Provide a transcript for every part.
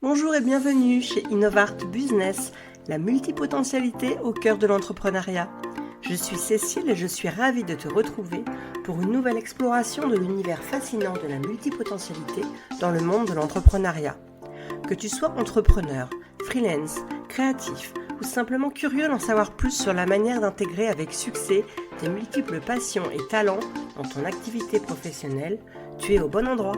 Bonjour et bienvenue chez Innovart Business, la multipotentialité au cœur de l'entrepreneuriat. Je suis Cécile et je suis ravie de te retrouver pour une nouvelle exploration de l'univers fascinant de la multipotentialité dans le monde de l'entrepreneuriat. Que tu sois entrepreneur, freelance, créatif ou simplement curieux d'en savoir plus sur la manière d'intégrer avec succès tes multiples passions et talents dans ton activité professionnelle, tu es au bon endroit.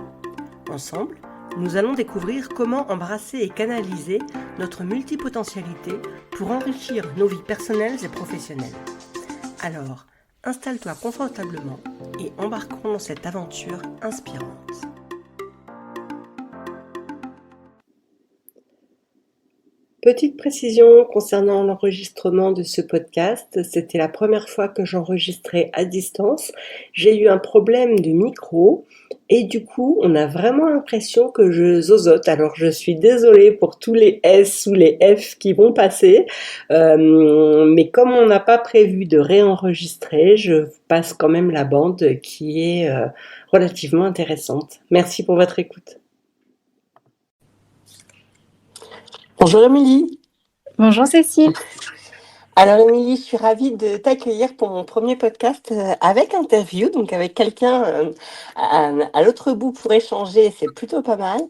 Ensemble, nous allons découvrir comment embrasser et canaliser notre multipotentialité pour enrichir nos vies personnelles et professionnelles. Alors, installe-toi confortablement et embarquons dans cette aventure inspirante. Petite précision concernant l'enregistrement de ce podcast, c'était la première fois que j'enregistrais à distance. J'ai eu un problème de micro et du coup, on a vraiment l'impression que je zozote. Alors, je suis désolée pour tous les S ou les F qui vont passer, mais comme on n'a pas prévu de réenregistrer, je passe quand même la bande qui est relativement intéressante. Merci pour votre écoute. Bonjour Émilie. Bonjour Cécile. Alors Émilie, je suis ravie de t'accueillir pour mon premier podcast avec interview, donc avec quelqu'un à l'autre bout pour échanger, c'est plutôt pas mal.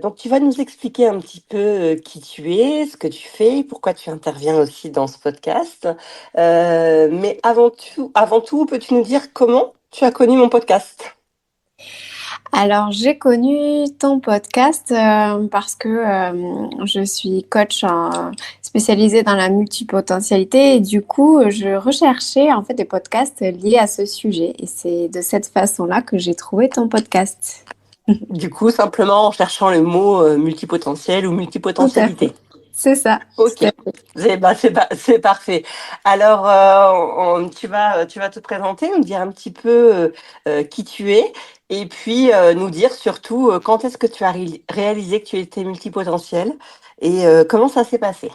Donc tu vas nous expliquer un petit peu qui tu es, ce que tu fais, pourquoi tu interviens aussi dans ce podcast. Mais avant tout, peux-tu nous dire comment tu as connu mon podcast ? Alors, j'ai connu ton podcast parce que je suis coach spécialisée dans la multipotentialité et du coup, je recherchais en fait des podcasts liés à ce sujet et c'est de cette façon-là que j'ai trouvé ton podcast. Du coup, simplement en cherchant le mot multipotentiel ou multipotentialité. C'est ça. Ok, c'est parfait. Alors, tu vas te présenter, nous dire un petit peu qui tu es, et puis nous dire surtout quand est-ce que tu as réalisé que tu étais multipotentiel et comment ça s'est passé.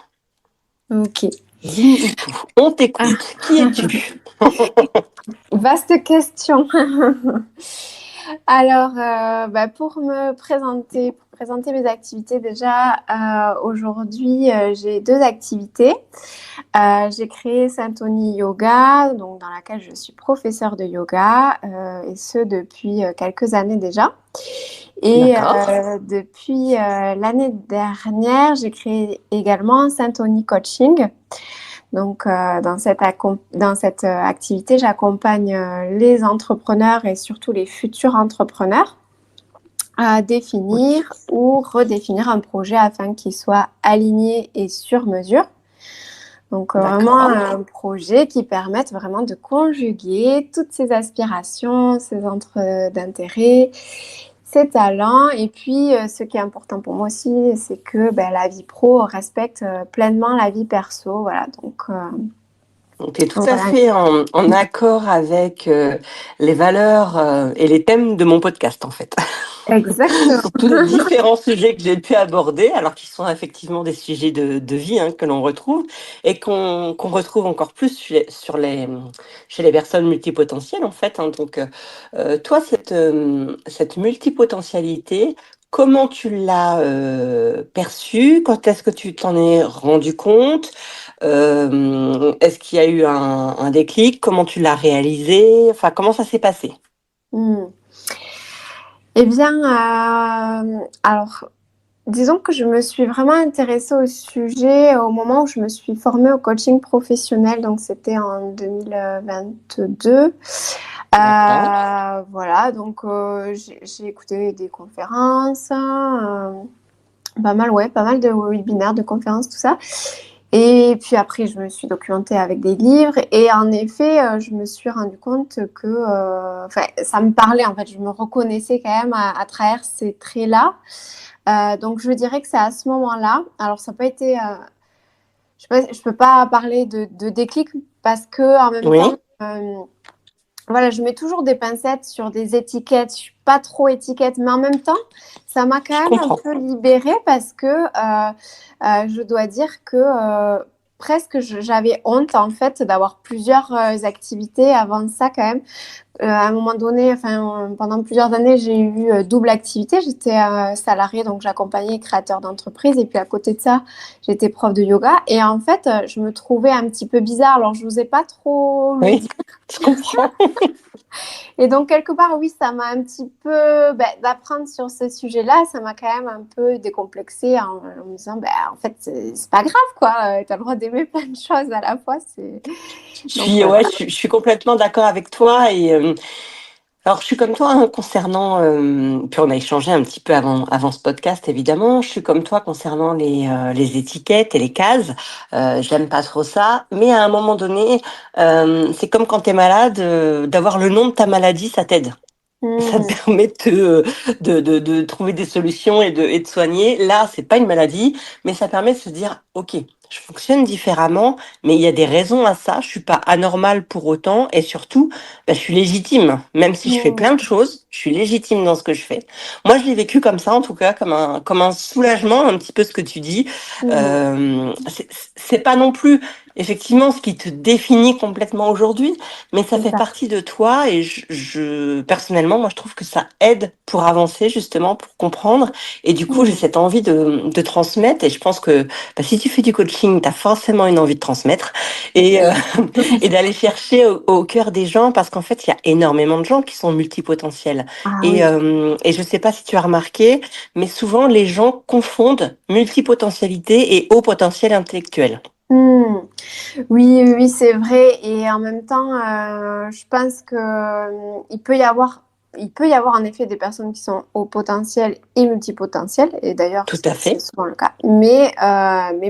Ok. Dis-nous tout. On t'écoute. Qui es-tu ? Vaste question. Alors, pour me présenter mes activités déjà, aujourd'hui, j'ai deux activités. J'ai créé Saint-Tony Yoga, donc dans laquelle je suis professeure de yoga, et ce depuis quelques années déjà. Et depuis l'année dernière, j'ai créé également Saint-Tony Coaching. Donc, dans cette activité, j'accompagne les entrepreneurs et surtout les futurs entrepreneurs à définir ou redéfinir un projet afin qu'il soit aligné et sur mesure. Donc, vraiment un projet qui permette vraiment de conjuguer toutes ses aspirations, ses centres d'intérêt, ses talents. Et puis, ce qui est important pour moi aussi, c'est que la vie pro respecte pleinement la vie perso. Voilà, donc... Tu es tout à fait en accord avec les valeurs et les thèmes de mon podcast, en fait. Exactement. Sur tous les différents sujets que j'ai pu aborder, alors qu'ils sont effectivement des sujets de vie que l'on retrouve et qu'on retrouve encore plus chez les personnes multipotentielles, en fait. Donc, toi, cette multipotentialité, comment tu l'as perçue ? Quand est-ce que tu t'en es rendu compte ? Est-ce qu'il y a eu un déclic ? Comment tu l'as réalisé ? Enfin, comment ça s'est passé ? Eh bien, alors, disons que je me suis vraiment intéressée au sujet au moment où je me suis formée au coaching professionnel, donc c'était en 2022. Voilà, donc j'ai écouté des conférences, pas mal de webinaires, de conférences, tout ça. Et puis après, je me suis documentée avec des livres et en effet, je me suis rendu compte que ça me parlait, en fait, je me reconnaissais quand même à travers ces traits-là. Donc, je dirais que c'est à ce moment-là. Alors, ça n'a pas été... je peux pas parler de déclic parce que en même temps... Voilà, je mets toujours des pincettes sur des étiquettes. Je suis pas trop étiquette, mais en même temps, ça m'a quand même un peu libérée parce que je dois dire que presque j'avais honte en fait d'avoir plusieurs activités avant ça quand même À un moment donné, enfin, pendant plusieurs années, j'ai eu double activité. J'étais salariée, donc j'accompagnais les créateurs d'entreprises. Et puis à côté de ça, j'étais prof de yoga. Et en fait, je me trouvais un petit peu bizarre. Alors, je n'osais pas trop le Oui, dire. je comprends. Et donc, quelque part, oui, ça m'a un petit peu, d'apprendre sur ce sujet-là, ça m'a quand même un peu décomplexée en me disant, en fait, c'est pas grave, quoi. Tu as le droit d'aimer plein de choses à la fois. Donc, Ouais, voilà. je suis complètement d'accord avec toi. Alors, je suis comme toi concernant, puis on a échangé un petit peu avant ce podcast, évidemment. Je suis comme toi concernant les étiquettes et les cases. J'aime pas trop ça. Mais à un moment donné, c'est comme quand tu es malade, d'avoir le nom de ta maladie, ça t'aide. Ça te Hmm, permet de trouver des solutions et de soigner. Là, c'est pas une maladie, mais ça permet de se dire, OK, je fonctionne différemment, mais il y a des raisons à ça. Je suis pas anormale pour autant, et surtout, je suis légitime. Même si je fais plein de hmm, choses, je suis légitime dans ce que je fais. Moi, je l'ai vécu comme ça, en tout cas, comme un soulagement, un petit peu ce que tu dis. hmm, C'est pas non plus effectivement ce qui te définit complètement aujourd'hui, mais ça c'est fait ça. partie de toi et personnellement, moi, je trouve que ça aide pour avancer, justement, pour comprendre. Et du coup, j'ai Hmm, cette envie de transmettre. Et je pense que si tu fais du coaching, tu as forcément une envie de transmettre et, oui. et d'aller chercher au cœur des gens parce qu'en fait, il y a énormément de gens qui sont multipotentiels. Ah oui. Et je sais pas si tu as remarqué, mais souvent, les gens confondent multipotentialité et haut potentiel intellectuel. Hmm. Oui, oui, oui, c'est vrai. Et en même temps, je pense que il peut y avoir en effet des personnes qui sont au potentiel et multipotentielles. Et d'ailleurs, Tout à c'est fait. souvent le cas. Mais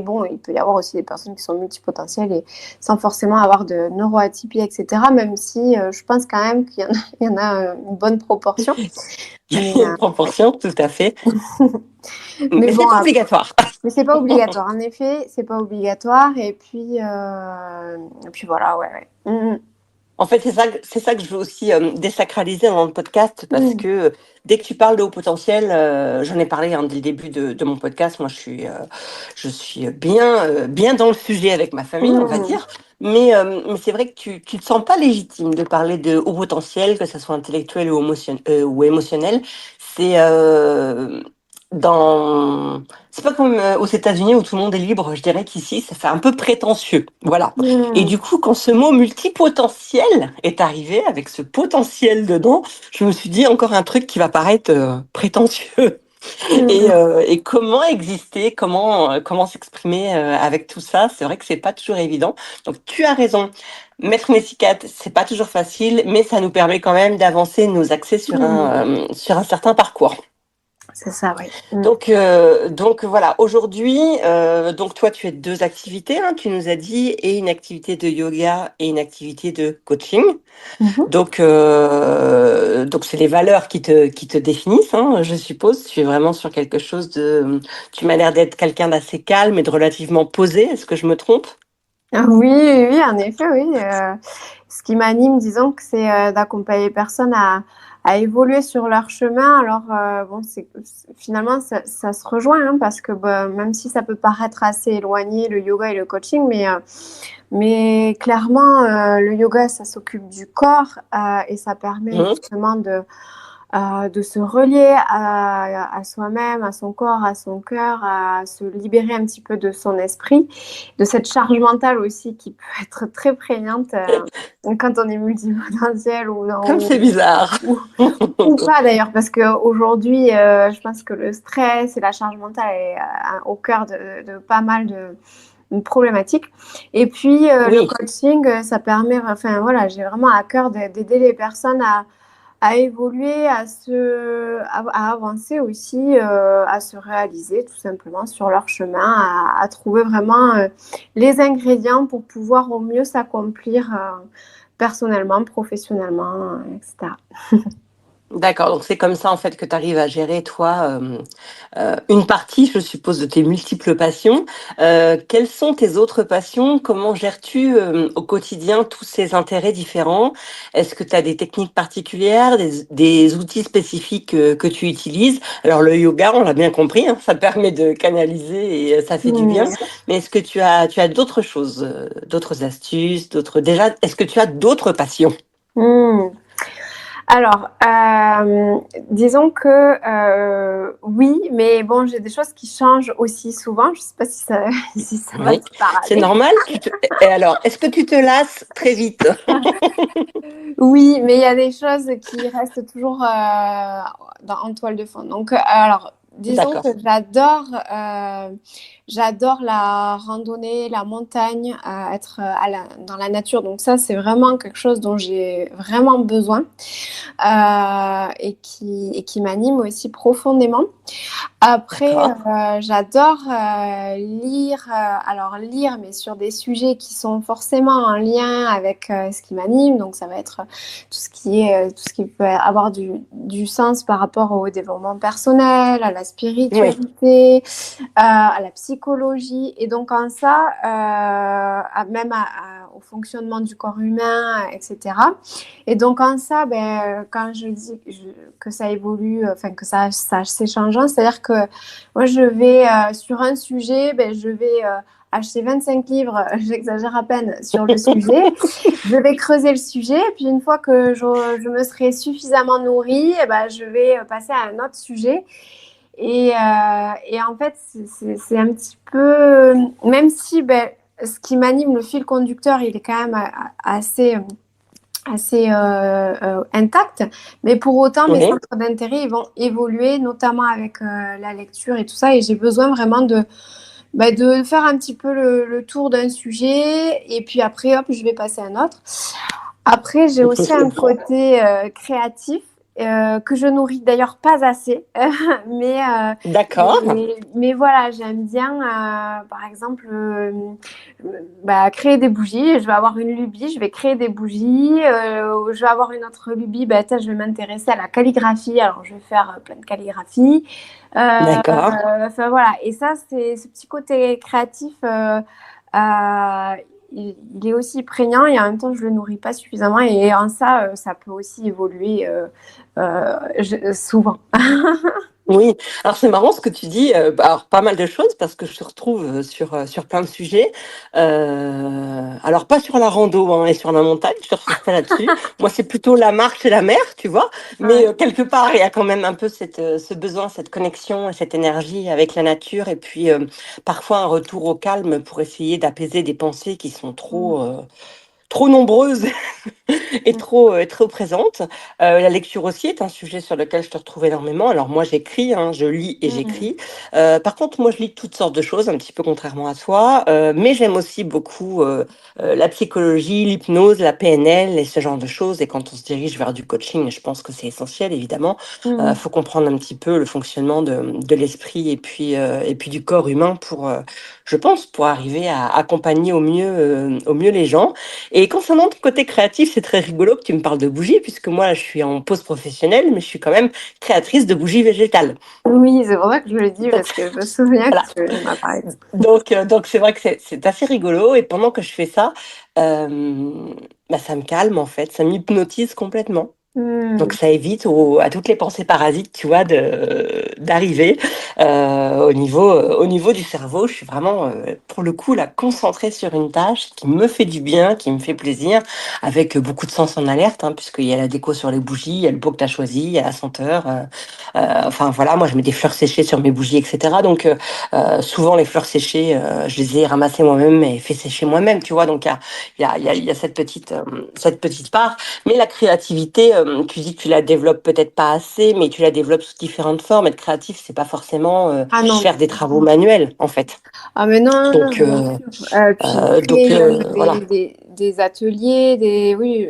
bon, il peut y avoir aussi des personnes qui sont multipotentielles et sans forcément avoir de neuroatypie, etc. Même si je pense quand même qu'il y en a, il y en a une bonne proportion. Il Mais, y a une proportion, tout à fait. mais Mais bon, c'est pas obligatoire. mais c'est pas obligatoire. En effet, c'est pas obligatoire. Et puis voilà, ouais, ouais. En fait, c'est ça que je veux aussi désacraliser dans le podcast parce Mm. que dès que tu parles de haut potentiel, j'en ai parlé dès le début de mon podcast. Moi, je suis bien dans le sujet avec ma famille, on va Mm. dire. Mais c'est vrai que tu te sens pas légitime de parler de haut potentiel, que ce soit intellectuel ou émotionnel. C'est dans c'est pas comme aux États-Unis où tout le monde est libre. Je dirais qu'ici, ça fait un peu prétentieux. Voilà. Et Mm. du coup, quand ce mot multipotentiel est arrivé, avec ce potentiel dedans, je me suis dit encore un truc qui va paraître prétentieux. Mm. Et comment exister, comment s'exprimer avec tout ça, c'est vrai que c'est pas toujours évident. Donc tu as raison. Mettre une étiquette, c'est pas toujours facile, mais ça nous permet quand même d'avancer, de nous axer Mm. sur un certain parcours. C'est ça, oui. Mm. Donc voilà, aujourd'hui, donc toi tu as deux activités, hein, tu nous as dit, et une activité de yoga et une activité de coaching. Mhm. Donc c'est les valeurs qui te définissent, hein, je suppose. Tu es vraiment sur quelque chose de. Tu m'as l'air d'être quelqu'un d'assez calme et de relativement posé. Est-ce que je me trompe? Ah oui, oui, oui, en effet, oui. Ce qui m'anime, disons que c'est d'accompagner les personnes à évoluer sur leur chemin. Alors, bon, finalement, ça se rejoint hein, parce que même si ça peut paraître assez éloigné, le yoga et le coaching, mais clairement, le yoga, ça s'occupe du corps et ça permet Mhm. justement de se relier à soi-même, à son corps, à son cœur, à se libérer un petit peu de son esprit, de cette charge mentale aussi qui peut être très prégnante quand on est multipotentiel Comme c'est bizarre. ou, ou pas d'ailleurs, parce qu'aujourd'hui, je pense que le stress et la charge mentale est au cœur de pas mal de problématiques. Et puis, le Oui. coaching, ça permet, enfin voilà, j'ai vraiment à cœur d'aider les personnes à évoluer, à avancer aussi, à se réaliser tout simplement sur leur chemin, à trouver vraiment les ingrédients pour pouvoir au mieux s'accomplir personnellement, professionnellement, etc. D'accord, donc c'est comme ça en fait que tu arrives à gérer toi une partie, je suppose, de tes multiples passions. Quelles sont tes autres passions? Comment gères-tu au quotidien tous ces intérêts différents? Est-ce que tu as des techniques particulières, des outils spécifiques que tu utilises? Alors le yoga, on l'a bien compris, hein, ça permet de canaliser et ça fait du bien. Mmh. Mais est-ce que tu as d'autres choses, d'autres astuces, est-ce que tu as d'autres passions? Mmh. Alors, disons que oui, mais bon, j'ai des choses qui changent aussi souvent. Je ne sais pas si ça, si ça va Oui, te c'est parler. normal. Et alors, est-ce que tu te lasses très vite? Oui, mais il y a des choses qui restent toujours en toile de fond. Donc, alors, disons D'accord. que j'adore la randonnée, la montagne, être dans la nature. Donc ça, c'est vraiment quelque chose dont j'ai vraiment besoin et qui m'anime aussi profondément. Après, D'accord. j'adore lire, alors lire, mais sur des sujets qui sont forcément en lien avec ce qui m'anime. Donc, ça va être tout ce qui peut avoir du sens par rapport au développement personnel, à la Oui. spiritualité, à la psychologie. Et donc, en ça, même au fonctionnement du corps humain, etc. Et donc, en ça, ben, quand je dis que ça évolue, enfin, que ça c'est changeant, c'est-à-dire que moi, je vais sur un sujet, ben, je vais acheter 25 livres, j'exagère à peine, sur le sujet. Je vais creuser le sujet, puis une fois que je me serai suffisamment nourrie, eh ben, je vais passer à un autre sujet. Et en fait, c'est un petit peu, même si ben, ce qui m'anime, le fil conducteur, il est quand même assez intact, mais pour autant, mes Oui. centres d'intérêt, ils vont évoluer, notamment avec la lecture et tout ça, et j'ai besoin vraiment de faire un petit peu le tour d'un sujet, et puis après, hop, je vais passer à un autre. Après, j'ai aussi Je un comprends. côté créatif que je nourris d'ailleurs pas assez, mais, euh, D'accord. mais voilà, j'aime bien, par exemple, bah, créer des bougies. Je vais avoir une lubie, je vais créer des bougies. Je vais avoir une autre lubie, bah, tiens, je vais m'intéresser à la calligraphie. Alors, je vais faire plein de calligraphie. D'accord. Enfin, voilà. Et ça, c'est ce petit côté créatif. Euh, il est aussi prégnant et en même temps, je le nourris pas suffisamment. Et en ça, ça peut aussi évoluer souvent. Oui, alors c'est marrant ce que tu dis, alors pas mal de choses parce que je te retrouve sur plein de sujets. Alors pas sur la rando hein, et sur la montagne, je te retrouve pas là-dessus. Moi c'est plutôt la marche et la mer, tu vois. Mais Ouais. quelque part il y a quand même un peu ce besoin, cette connexion et cette énergie avec la nature et puis parfois un retour au calme pour essayer d'apaiser des pensées qui sont Mm, trop nombreuses est mm, trop présente. La lecture aussi est un sujet sur lequel je te retrouve énormément. Alors moi j'écris, hein, je lis et mm, j'écris. Par contre moi je lis toutes sortes de choses, un petit peu contrairement à toi, mais j'aime aussi beaucoup la psychologie, l'hypnose, la PNL et ce genre de choses. Et quand on se dirige vers du coaching, je pense que c'est essentiel évidemment. mm, Faut comprendre un petit peu le fonctionnement de l'esprit et puis du corps humain pour, je pense, pour arriver à accompagner au mieux les gens. Et concernant ton côté créatif, c'est très rigolo que tu me parles de bougies, puisque moi, je suis en pause professionnelle, mais je suis quand même créatrice de bougies végétales. oui, c'est pour ça que je le dis, Donc, parce que je me souviens que voilà. tu m'as parlé de ça. Donc c'est vrai que c'est assez rigolo. Et pendant que je fais ça, bah, ça me calme, en fait. Ça m'hypnotise complètement. Donc Mm, ça évite à toutes les pensées parasites, tu vois, d'arriver au niveau du cerveau. Je suis vraiment, pour le coup, là, concentrée sur une tâche qui me fait du bien, qui me fait plaisir, avec beaucoup de sens en alerte, hein, puisqu'il y a la déco sur les bougies, il y a le pot que tu as choisi, il y a la senteur. Enfin voilà, moi je mets des fleurs séchées sur mes bougies, etc. Donc souvent les fleurs séchées, je les ai ramassées moi-même et fait sécher moi-même, tu vois. Donc il y a cette petite part. Mais la créativité, tu dis que tu la développes peut-être pas assez, mais tu la développes sous différentes formes. Être créatif, c'est pas forcément ah non, faire des travaux manuels, en fait. ah mais non, non, Donc, bien sûr. Puis créer même voilà. des ateliers, oui,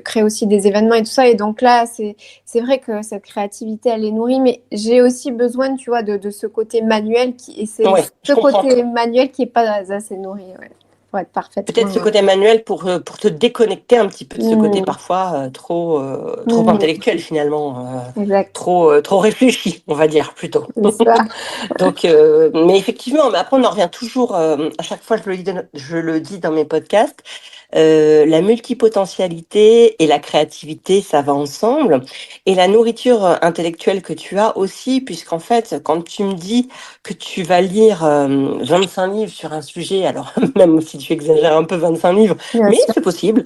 crée aussi des événements et tout ça. Et donc là, c'est vrai que cette créativité, elle est nourrie, mais j'ai aussi besoin, tu vois, de ce côté manuel et c'est Ouais, je ce comprends. côté manuel qui est pas assez nourri, ouais, pour être Peut-être ce parfaitement. côté manuel pour te déconnecter un petit peu de ce côté Hmm, parfois trop hmm, intellectuel finalement, exact, trop réfléchi, on va dire plutôt. c'est ça. Donc, mais effectivement, mais après on en revient toujours, à chaque fois je le dis dans mes podcasts, la multipotentialité et la créativité, ça va ensemble. Et la nourriture intellectuelle que tu as aussi, puisqu'en fait, quand tu me dis que tu vas lire 25 livres sur un sujet, alors même si si tu exagères un peu 25 livres, bien mais sûr. c'est possible.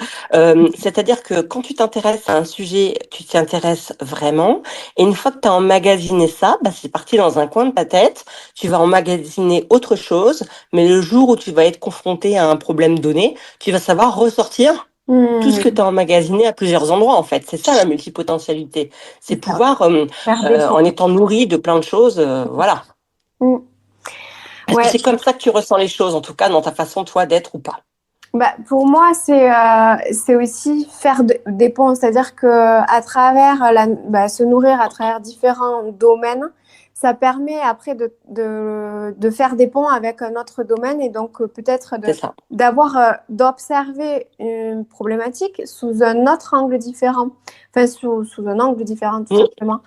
C'est-à-dire que quand tu t'intéresses à un sujet, tu t'y intéresses vraiment. Et une fois que tu as emmagasiné ça, bah, c'est parti dans un coin de ta tête. Tu vas emmagasiner autre chose, mais le jour où tu vas être confronté à un problème donné, tu vas savoir ressortir tout ce que Hmm, tu as emmagasiné à plusieurs endroits, en fait. C'est ça la multipotentialité. C'est c'est ça. pouvoir, Faire des ponts. en étant nourri de plein de choses, voilà. Hmm. Est-ce que Ouais, c'est comme ça que tu ressens les choses, en tout cas, dans ta façon, toi, d'être ou pas? bah, pour moi, c'est aussi faire des ponts, c'est-à-dire que à travers se nourrir à travers différents domaines, ça permet après de faire des ponts avec un autre domaine et donc peut-être C'est ça. d'observer une problématique sous un autre angle différent, enfin sous un angle différent tout Mm, simplement.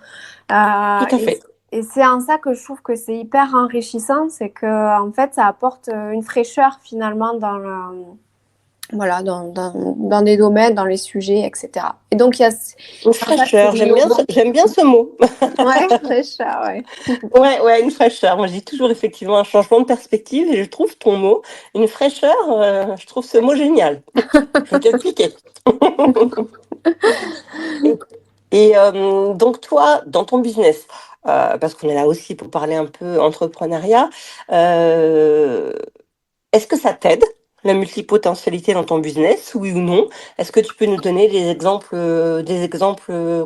tout à Et, fait. et c'est en ça que je trouve que c'est hyper enrichissant, c'est que en fait ça apporte une fraîcheur finalement voilà, dans des domaines, dans les sujets, etc. Et donc, il y a Une en fait, c'est fraîcheur, lié au monde. j'aime bien ce mot. Ouais, fraîcheur, ouais. Ouais, ouais, une fraîcheur. Moi, je dis toujours effectivement un changement de perspective et je trouve ton mot, une fraîcheur, je trouve ce mot génial. Je vais t'expliquer. Et, donc toi, dans ton business, parce qu'on est là aussi pour parler un peu entrepreneuriat, euh, est-ce que ça t'aide, la multipotentialité dans ton business, oui ou non? Est-ce que tu peux nous donner des exemples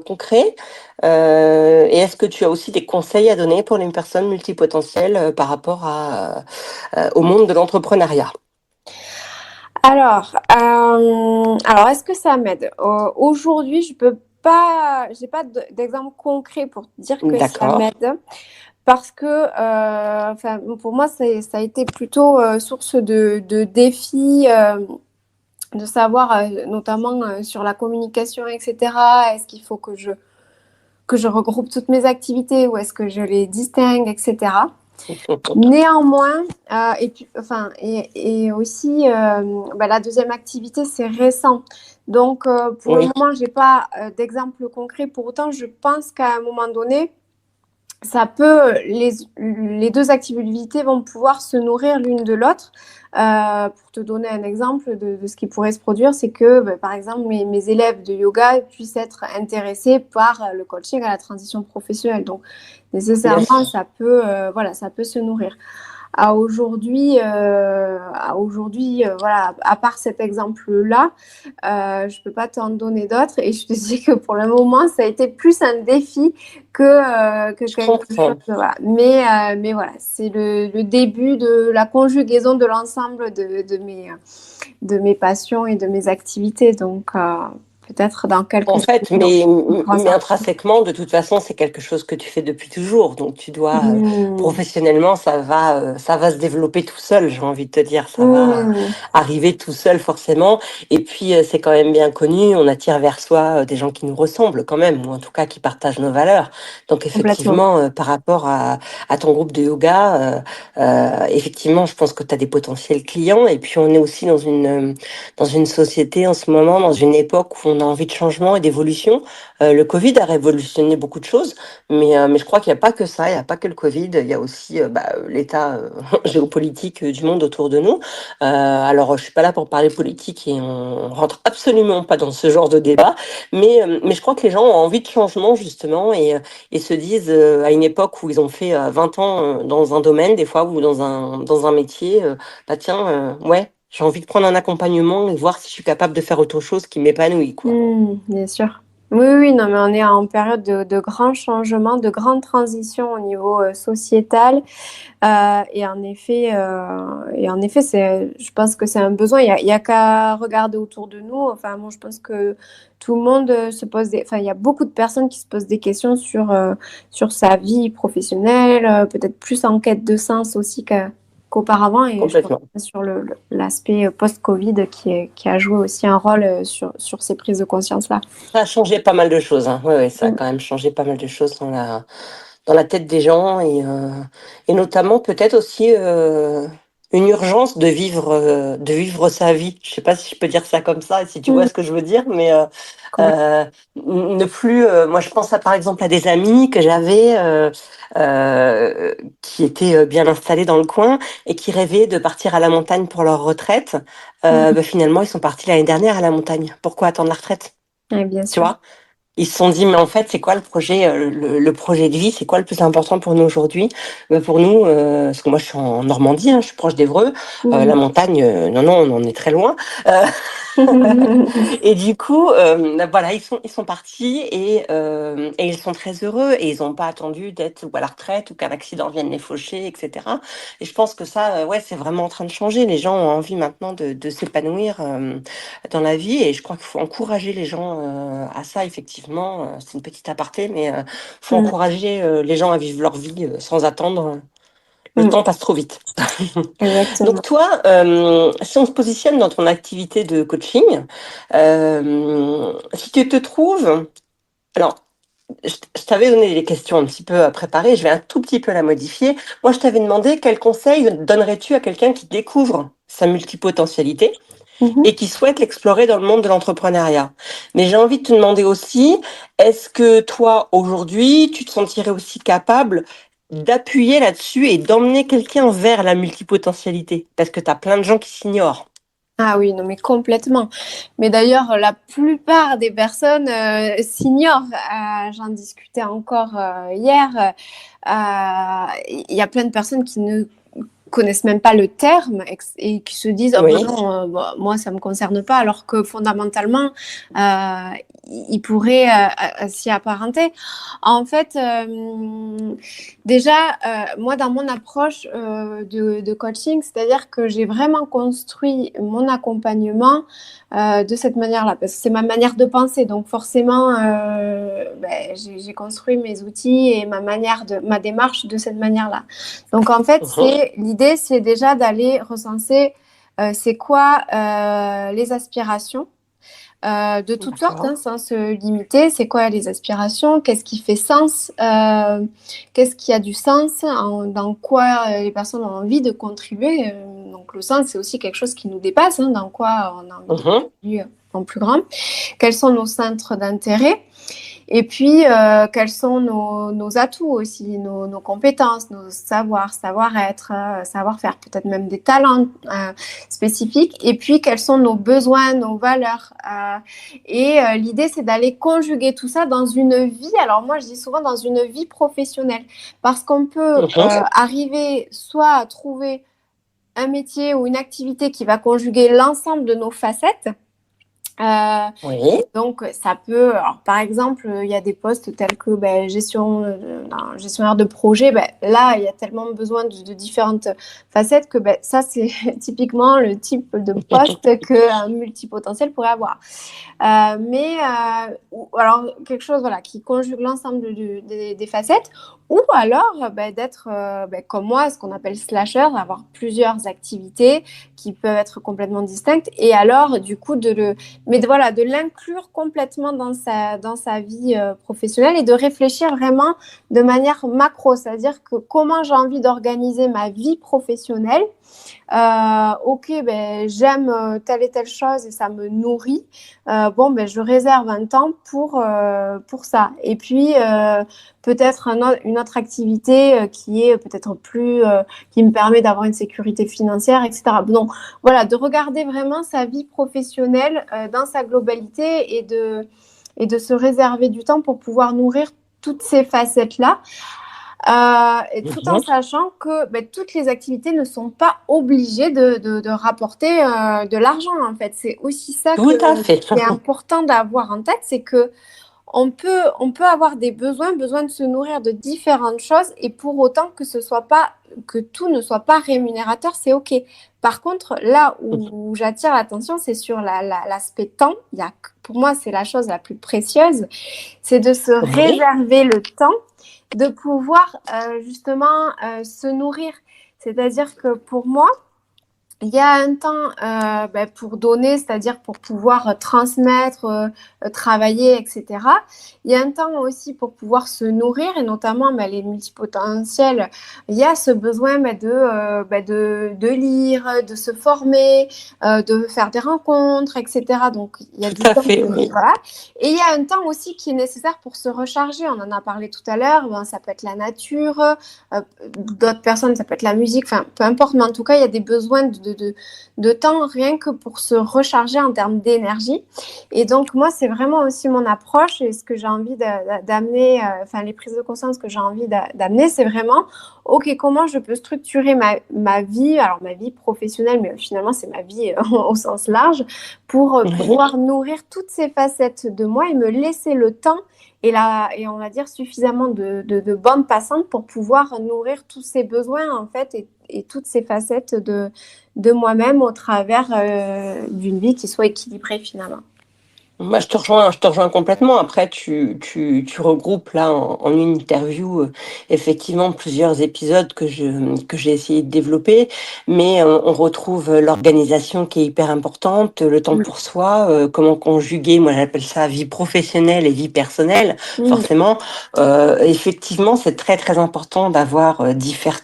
concrets? Et est-ce que tu as aussi des conseils à donner pour les personnes multipotentielles par rapport au monde de l'entrepreneuriat? Alors, est-ce que ça m'aide? Aujourd'hui, je peux pas, j'ai pas d'exemple concret pour dire que ça D'accord. m'aide parce que, enfin, pour moi, ça a été plutôt source de défis, de savoir, notamment sur la communication, etc. Est-ce qu'il faut que je regroupe toutes mes activités ou est-ce que je les distingue, etc. Néanmoins, et aussi, la deuxième activité, c'est récent. Donc, pour le Oui, moment, j'ai pas d'exemple concret. Pour autant, je pense qu'à un moment donné, les deux activités vont pouvoir se nourrir l'une de l'autre. Pour te donner un exemple de ce qui pourrait se produire, c'est que, par exemple, mes élèves de yoga puissent être intéressés par le coaching à la transition professionnelle. Donc, bien sûr. nécessairement, voilà, ça peut se nourrir. Voilà, à part cet exemple-là, je peux pas t'en donner d'autres. Et je te dis que pour le moment, ça a été plus un défi que Je quelque chose. comprends. Voilà. Mais voilà, c'est le début de la conjugaison de l'ensemble de mes passions et de mes activités. Donc, peut-être dans quelques En années, fait, on pourra mais s'en- intrinsèquement, de toute façon, c'est quelque chose que tu fais depuis toujours. Donc, tu dois, Hmm. professionnellement, ça va se développer tout seul, j'ai envie de te dire. Ça va Hmm. arriver tout seul, forcément. Et puis, c'est quand même bien connu. On attire vers soi des gens qui nous ressemblent quand même, ou en tout cas qui partagent nos valeurs. Donc, Complètement. effectivement, par rapport à ton groupe de yoga, effectivement, je pense que tu as des potentiels clients. Et puis, on est aussi dans une société en ce moment, dans une époque où on a envie de changement et d'évolution. Le Covid a révolutionné beaucoup de choses, mais je crois qu'il n'y a pas que ça, il n'y a pas que le Covid, il y a aussi l'état géopolitique du monde autour de nous. Alors, je suis pas là pour parler politique et on rentre absolument pas dans ce genre de débat, mais je crois que les gens ont envie de changement justement et se disent à une époque où ils ont fait 20 ans dans un domaine, des fois, ou dans un métier, bah tiens, ouais. J'ai envie de prendre un accompagnement et voir si je suis capable de faire autre chose qui m'épanouit, quoi. Bien sûr. Oui, oui, non, mais on est en période de grands changements, de grandes transitions au niveau sociétal. Et en effet, je pense que c'est un besoin. Il y a qu'à regarder autour de nous. Enfin, moi, je pense que tout le monde se pose enfin, il y a beaucoup de personnes qui se posent des questions sur sa vie professionnelle, peut-être plus en quête de sens aussi qu'auparavant. Et je pense Complètement. que sur l'aspect post-Covid qui a joué aussi un rôle sur ces prises de conscience-là. Ça a changé pas mal de choses, hein. Ouais, ouais, ça a Mm. quand même changé pas mal de choses dans la tête des gens et notamment peut-être aussi. une urgence de vivre sa vie. Je sais pas si je peux dire ça comme ça, si tu vois Mm. ce que je veux dire, mais Complètement. euh, ne plus. Moi, je pense à par exemple à des amis que j'avais qui étaient bien installés dans le coin et qui rêvaient de partir à la montagne pour leur retraite. Mm. Bah, finalement, ils sont partis l'année dernière à la montagne. Pourquoi attendre la retraite? Ouais, bien Tu sûr. vois? Ils se sont dit, mais en fait, c'est quoi le projet, le projet de vie? C'est quoi le plus important pour nous aujourd'hui? Pour nous, parce que moi, je suis en Normandie, hein, je suis proche d'Évreux. Mm. La montagne, non, non, on en est très loin. Euh, et du coup, voilà, ils sont partis et ils sont très heureux et ils n'ont pas attendu d'être ou à la retraite ou qu'un accident vienne les faucher, etc. Et je pense que ça, ouais, c'est vraiment en train de changer. Les gens ont envie maintenant de s'épanouir dans la vie et je crois qu'il faut encourager les gens à ça, effectivement. C'est une petite aparté, mais il faut Mm. encourager les gens à vivre leur vie sans attendre. Le Mm. temps passe trop vite. Donc Exactement. toi, si on se positionne dans ton activité de coaching, si tu te trouves, alors je t'avais donné des questions un petit peu à préparer, je vais un tout petit peu la modifier. Moi, je t'avais demandé quel conseil donnerais-tu à quelqu'un qui découvre sa multipotentialité Mhm. et qui souhaite l'explorer dans le monde de l'entrepreneuriat. Mais j'ai envie de te demander aussi, est-ce que toi, aujourd'hui, tu te sentirais aussi capable d'appuyer là-dessus et d'emmener quelqu'un vers la multipotentialité? Parce que tu as plein de gens qui s'ignorent. Ah oui, non, mais complètement. Mais d'ailleurs, la plupart des personnes s'ignorent. J'en discutais encore hier. Il y a plein de personnes qui ne connaissent même pas le terme et qui se disent oh, ben Oui. non, moi ça me concerne pas, alors que fondamentalement ils pourraient s'y apparenter. En fait, déjà, moi dans mon approche de coaching, c'est-à-dire que j'ai vraiment construit mon accompagnement de cette manière-là, parce que c'est ma manière de penser, donc forcément j'ai construit mes outils et ma démarche de cette manière-là. Donc en fait, Mhm. l'idée, c'est déjà d'aller recenser c'est quoi les aspirations de toutes sortes, D'accord. hein, sans se limiter. C'est quoi les aspirations? Qu'est-ce qui fait sens? Qu'est-ce qui a du sens? Dans quoi les personnes ont envie de contribuer? Donc le sens, c'est aussi quelque chose qui nous dépasse, hein, dans quoi on a envie de Mhm. contribuer en plus grand. Quels sont nos centres d'intérêt? Et puis, quels sont nos atouts aussi, nos compétences, nos savoirs, savoir-être, savoir-faire, peut-être même des talents spécifiques. Et puis, quels sont nos besoins, nos valeurs. L'idée, c'est d'aller conjuguer tout ça dans une vie. Alors moi, je dis souvent dans une vie professionnelle. Parce qu'on peut Mhm. arriver soit à trouver un métier ou une activité qui va conjuguer l'ensemble de nos facettes. Oui. Et donc, ça peut, alors, par exemple, il y a des postes tels que gestionnaire de projet. Ben, là, il y a tellement besoin de différentes facettes que ben, ça, c'est typiquement le type de poste qu'un multipotentiel pourrait avoir. Alors, quelque chose voilà, qui conjugue l'ensemble des facettes, ou alors d'être comme moi, ce qu'on appelle slasher, avoir plusieurs activités qui peuvent être complètement distinctes, et alors, du coup, de l'inclure complètement dans sa vie professionnelle et de réfléchir vraiment de manière macro, c'est-à-dire que comment j'ai envie d'organiser ma vie professionnelle. Ok, j'aime telle et telle chose et ça me nourrit. Je réserve un temps pour ça. Et puis, peut-être une autre activité qui est peut-être qui me permet d'avoir une sécurité financière, etc. Donc, voilà, de regarder vraiment sa vie professionnelle dans sa globalité et de se réserver du temps pour pouvoir nourrir toutes ces facettes-là. Et tout en Mhm. sachant que toutes les activités ne sont pas obligées de rapporter de l'argent, en fait. C'est aussi ça Tout à fait. qui est important d'avoir en tête, c'est que on peut avoir des besoin de se nourrir de différentes choses et pour autant que tout ne soit pas rémunérateur, c'est OK. Par contre, là où j'attire l'attention, c'est sur l'aspect temps. Pour moi, c'est la chose la plus précieuse, c'est de se Oui. réserver le temps de pouvoir justement se nourrir. C'est-à-dire que pour moi, Il y a un temps pour donner, c'est-à-dire pour pouvoir transmettre, travailler, etc. Il y a un temps aussi pour pouvoir se nourrir et notamment les multipotentiels. Il y a ce besoin de lire, de se former, de faire des rencontres, etc. Donc il y a Tout du à temps, fait, oui. voilà. Et il y a un temps aussi qui est nécessaire pour se recharger. On en a parlé tout à l'heure. Ben, ça peut être la nature, d'autres personnes, ça peut être la musique, enfin peu importe, mais en tout cas, il y a des besoins de temps rien que pour se recharger en termes d'énergie. Et donc, moi, c'est vraiment aussi mon approche et ce que j'ai envie d'amener, enfin, les prises de conscience que j'ai envie d'amener, c'est vraiment, OK, comment je peux structurer ma vie, alors ma vie professionnelle, mais finalement, c'est ma vie au sens large, pour Oui. pouvoir nourrir toutes ces facettes de moi et me laisser le temps et on va dire suffisamment de bandes passantes pour pouvoir nourrir tous ces besoins en fait et toutes ces facettes de moi-même au travers d'une vie qui soit équilibrée finalement. Moi, je te rejoins complètement. Après, tu regroupes là en une interview effectivement plusieurs épisodes que j'ai essayé de développer, mais on retrouve l'organisation qui est hyper importante, le temps Mm. pour soi, comment conjuguer, moi j'appelle ça vie professionnelle et vie personnelle. Mm. Forcément, effectivement, c'est très très important d'avoir divers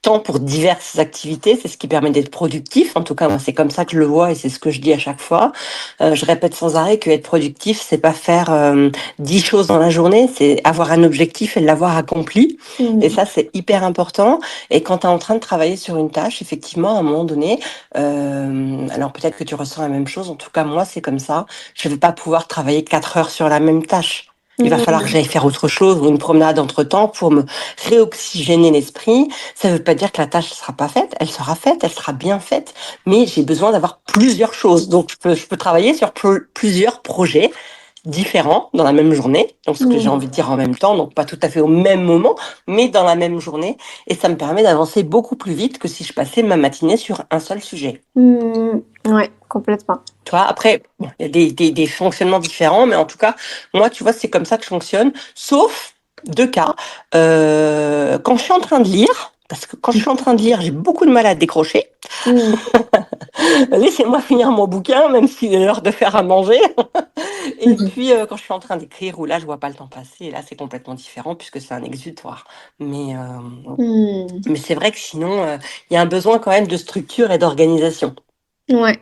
temps pour diverses activités. C'est ce qui permet d'être productif. En tout cas, moi, c'est comme ça que je le vois et c'est ce que je dis à chaque fois. Je répète sans arrêt que être productif, c'est pas faire 10 choses dans la journée, c'est avoir un objectif et l'avoir accompli. Et Mm. ça, c'est hyper important. Et quand tu es en train de travailler sur une tâche, effectivement, à un moment donné, alors peut-être que tu ressens la même chose, en tout cas, moi, c'est comme ça. Je vais pas pouvoir travailler 4 heures sur la même tâche. Il va falloir que Mm. j'aille faire autre chose ou une promenade entre-temps pour me réoxygéner l'esprit. Ça ne veut pas dire que la tâche ne sera pas faite. Elle sera faite, elle sera bien faite, mais j'ai besoin d'avoir plusieurs choses. Donc, je peux travailler sur plusieurs projets différents dans la même journée. Donc, ce que j'ai Mm. envie de dire en même temps, donc pas tout à fait au même moment, mais dans la même journée. Et ça me permet d'avancer beaucoup plus vite que si je passais ma matinée sur un seul sujet. Mm. Ouais, complètement. Tu vois, après, bon, il y a des fonctionnements différents, mais en tout cas, moi, tu vois, c'est comme ça que je fonctionne, sauf deux cas. Quand je suis en train de lire, parce que quand je suis en train de lire, j'ai beaucoup de mal à décrocher. Mm. Laissez-moi finir mon bouquin, même s'il est l'heure de faire à manger. Et puis, quand je suis en train d'écrire, où là, je vois pas le temps passer, et là, c'est complètement différent, puisque c'est un exutoire. Mm. Mais c'est vrai que sinon, il y a un besoin quand même de structure et d'organisation. Ouais.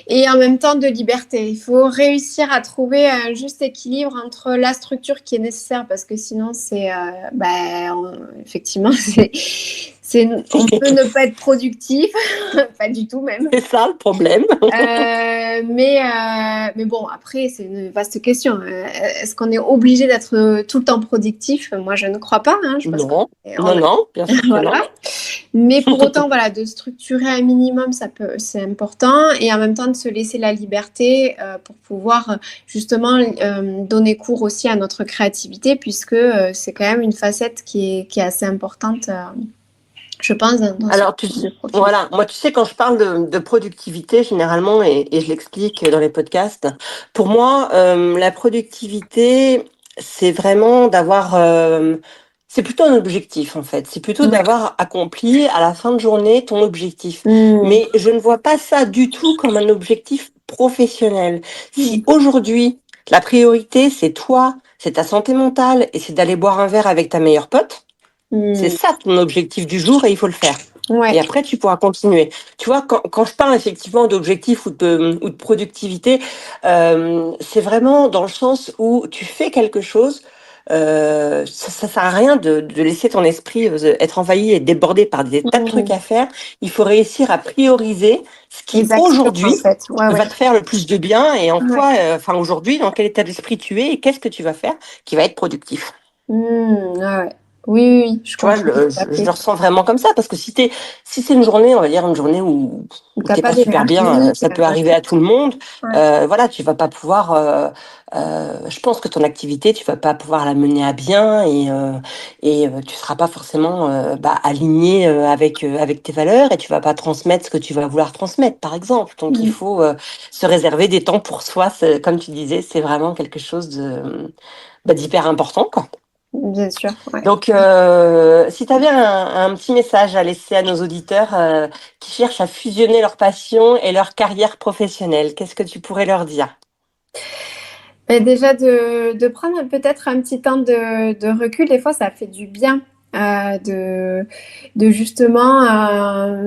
Et en même temps de liberté. Il faut réussir à trouver un juste équilibre entre la structure qui est nécessaire parce que sinon effectivement on peut ne pas être productif, pas du tout même. C'est ça le problème. Mais bon, après, c'est une vaste question. Est-ce qu'on est obligé d'être tout le temps productif? Moi, je ne crois pas, hein. Je pense Non, non, non, bien sûr que non. voilà. Mais pour autant, voilà, de structurer un minimum, c'est important. Et en même temps, de se laisser la liberté pour pouvoir justement donner cours aussi à notre créativité, puisque c'est quand même une facette qui est assez importante, je pense, dans ce Alors, type de profil. voilà, moi, tu sais, quand je parle de productivité, généralement, et je l'explique dans les podcasts, pour moi, la productivité, c'est vraiment d'avoir, c'est plutôt un objectif, en fait. C'est plutôt Ouais. d'avoir accompli à la fin de journée ton objectif. Mm. Mais je ne vois pas ça du tout comme un objectif professionnel. Si Mm. aujourd'hui, la priorité, c'est toi, c'est ta santé mentale et c'est d'aller boire un verre avec ta meilleure pote, c'est Mm. ça ton objectif du jour et il faut le faire. Ouais. Et après, tu pourras continuer. Tu vois, quand je parle effectivement d'objectif ou de productivité, c'est vraiment dans le sens où tu fais quelque chose. Ça sert à rien de laisser ton esprit être envahi et débordé par des tas de trucs Mm. à faire. Il faut réussir à prioriser ce qui Les actions, en aujourd'hui fait. Ouais, ouais. va te faire le plus de bien et en Ouais. quoi, enfin aujourd'hui, dans quel état d'esprit tu es et qu'est-ce que tu vas faire qui va être productif. Ouais, ouais. Oui, oui, oui, je Tu vois, comprends tout à je fait. le ressens vraiment comme ça, parce que si c'est une journée, on va dire une journée Ou où t'as t'es pas pas super bien, d'énergie. ça peut arriver à tout le monde. Ouais. Voilà, tu vas pas pouvoir. Je pense que ton activité, tu vas pas pouvoir la mener à bien et tu seras pas forcément aligné avec tes valeurs et tu vas pas transmettre ce que tu vas vouloir transmettre, par exemple. Donc il Mm. faut se réserver des temps pour soi. Comme tu disais, c'est vraiment quelque chose d'hyper important, quoi. bien sûr, ouais. Donc, si tu avais un petit message à laisser à nos auditeurs qui cherchent à fusionner leur passion et leur carrière professionnelle, qu'est-ce que tu pourrais leur dire? Et déjà de prendre peut-être un petit temps de recul, des fois ça fait du bien de justement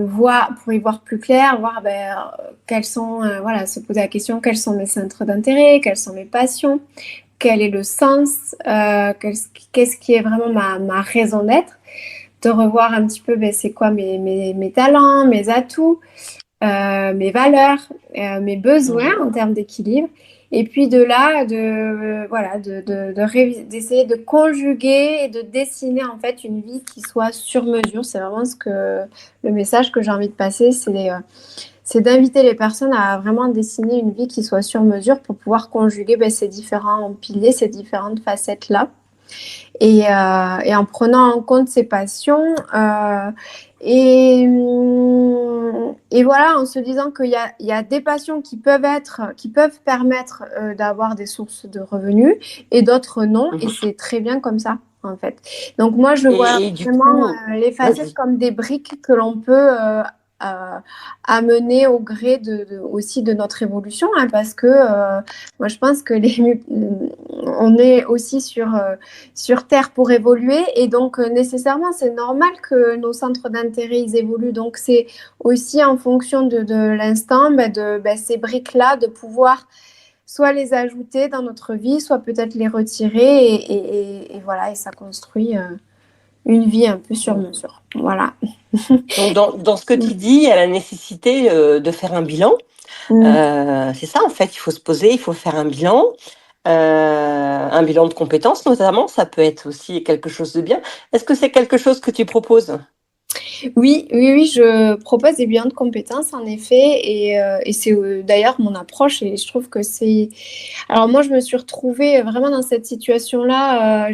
voir, pour y voir plus clair, voir quels sont, voilà, se poser la question, quels sont mes centres d'intérêt, quelles sont mes passions, quel est le sens, qu'est-ce qui est vraiment ma raison d'être, de revoir un petit peu c'est quoi mes talents, mes atouts, mes valeurs, mes besoins en termes d'équilibre. Et puis de là, voilà, d'essayer de conjuguer et de dessiner en fait une vie qui soit sur mesure. C'est vraiment le message que j'ai envie de passer, c'est d'inviter les personnes à vraiment dessiner une vie qui soit sur mesure pour pouvoir conjuguer ces différents piliers, ces différentes facettes-là. Et en prenant en compte ses passions et, et voilà, en se disant il y a des passions qui peuvent permettre d'avoir des sources de revenus et d'autres non, et c'est très bien comme ça en fait. Donc moi je vois Et du vraiment coup, les facettes vas-y. comme des briques que l'on peut amener au gré aussi de notre évolution, hein, parce que moi je pense que on est aussi sur Terre pour évoluer, et donc nécessairement c'est normal que nos centres d'intérêt ils évoluent. Donc c'est aussi en fonction de l'instant, ces briques-là, de pouvoir soit les ajouter dans notre vie, soit peut-être les retirer, et voilà, et ça construit une vie un peu sur mesure. Voilà. Donc, dans ce que tu dis, il y a la nécessité de faire un bilan. Mm. C'est ça, en fait, il faut se poser, il faut faire un bilan de compétences notamment. Ça peut être aussi quelque chose de bien. Est-ce que c'est quelque chose que tu proposes? Oui, oui, oui, je propose des bilans de compétences en effet, et c'est d'ailleurs mon approche, et je trouve que c'est. Alors moi, je me suis retrouvée vraiment dans cette situation-là.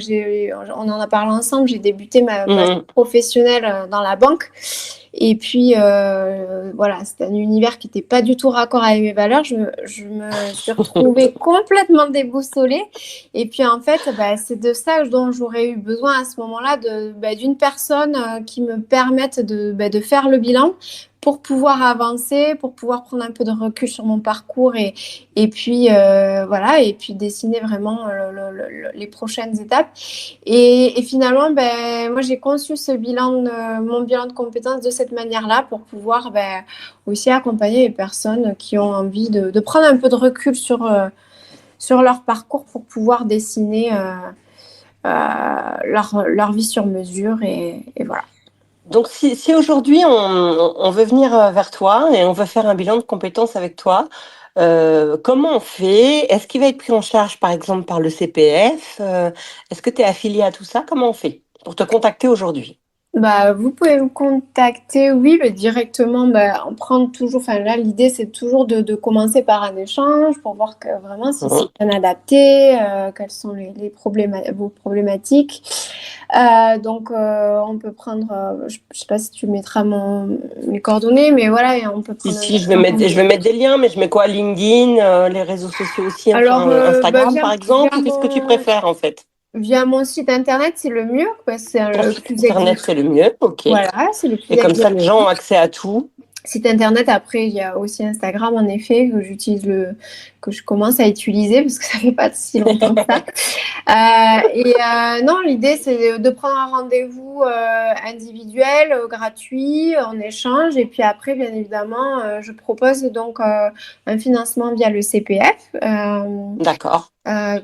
On en a parlé ensemble. J'ai débuté ma vie Mhm. professionnelle dans la banque. Et puis, voilà, c'était un univers qui n'était pas du tout raccord avec mes valeurs. Je me suis retrouvée complètement déboussolée. Et puis, en fait, c'est de ça dont j'aurais eu besoin à ce moment-là, d'une personne qui me permette de faire le bilan pour pouvoir avancer, pour pouvoir prendre un peu de recul sur mon parcours, et puis, voilà, et puis dessiner vraiment les prochaines étapes. Et finalement, moi, j'ai conçu mon bilan de compétences de cette manière-là pour pouvoir aussi accompagner les personnes qui ont envie de prendre un peu de recul sur leur parcours pour pouvoir dessiner leur vie sur mesure. Et voilà. Donc, si aujourd'hui on veut venir vers toi et on veut faire un bilan de compétences avec toi, comment on fait? Est-ce qu'il va être pris en charge, par exemple, par le CPF? Est-ce que tu es affilié à tout ça? Comment on fait pour te contacter aujourd'hui? Vous pouvez me contacter, oui, mais directement, en prendre toujours. Enfin, là, l'idée, c'est toujours de commencer par un échange pour voir que vraiment si c'est Mhm. bien adapté, quelles sont vos problématiques. Donc, on peut prendre, je ne sais pas si tu mettras mes coordonnées, mais voilà, et on peut Si, prendre si, un je vais rendez-vous. mettre des liens, mais je mets quoi? LinkedIn, les réseaux sociaux aussi, Alors, enfin, Instagram, par via exemple, ou qu'est-ce que tu préfères, en fait? mon site internet, c'est le mieux, parce que c'est Ton le site plus internet, c'est le mieux, ok. Voilà, c'est le plus Et comme ça, les gens ont accès à tout. site internet. Après, il y a aussi Instagram, en effet, que je commence à utiliser parce que ça fait pas si longtemps que ça. Non, l'idée, c'est de prendre un rendez-vous individuel, gratuit, en échange. Et puis après, bien évidemment, je propose donc un financement via le CPF. D'accord.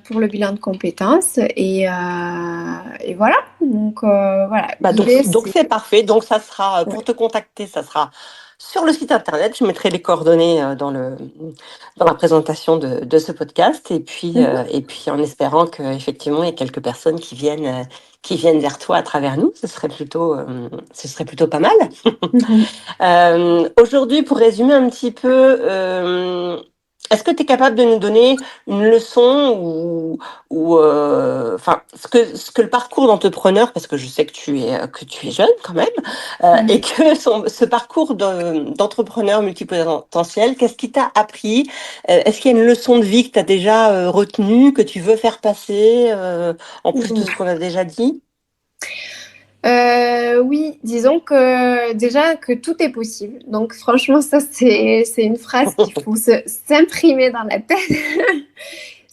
Pour le bilan de compétences, et voilà, donc voilà, Bah l'idée donc c'est c'est parfait. Donc ça sera ouais. pour te contacter, ça sera sur le site internet. Je mettrai les coordonnées dans la présentation de ce podcast Mhm. et puis en espérant que effectivement il y ait quelques personnes qui viennent vers toi à travers nous. Ce serait plutôt pas mal. Mhm. Aujourd'hui, pour résumer un petit peu, Est-ce que tu es capable de nous donner une leçon enfin, ce que le parcours d'entrepreneur, parce que je sais que tu es jeune quand même, et Mm. que ce parcours d'entrepreneur multipotentiel, qu'est-ce qui t'a appris? Est-ce qu'il y a une leçon de vie que tu as déjà retenue, que tu veux faire passer, en plus de Mm. ce qu'on a déjà dit? Oui, disons que déjà que tout est possible. Donc franchement, ça c'est une phrase qu'il faut s'imprimer dans la tête.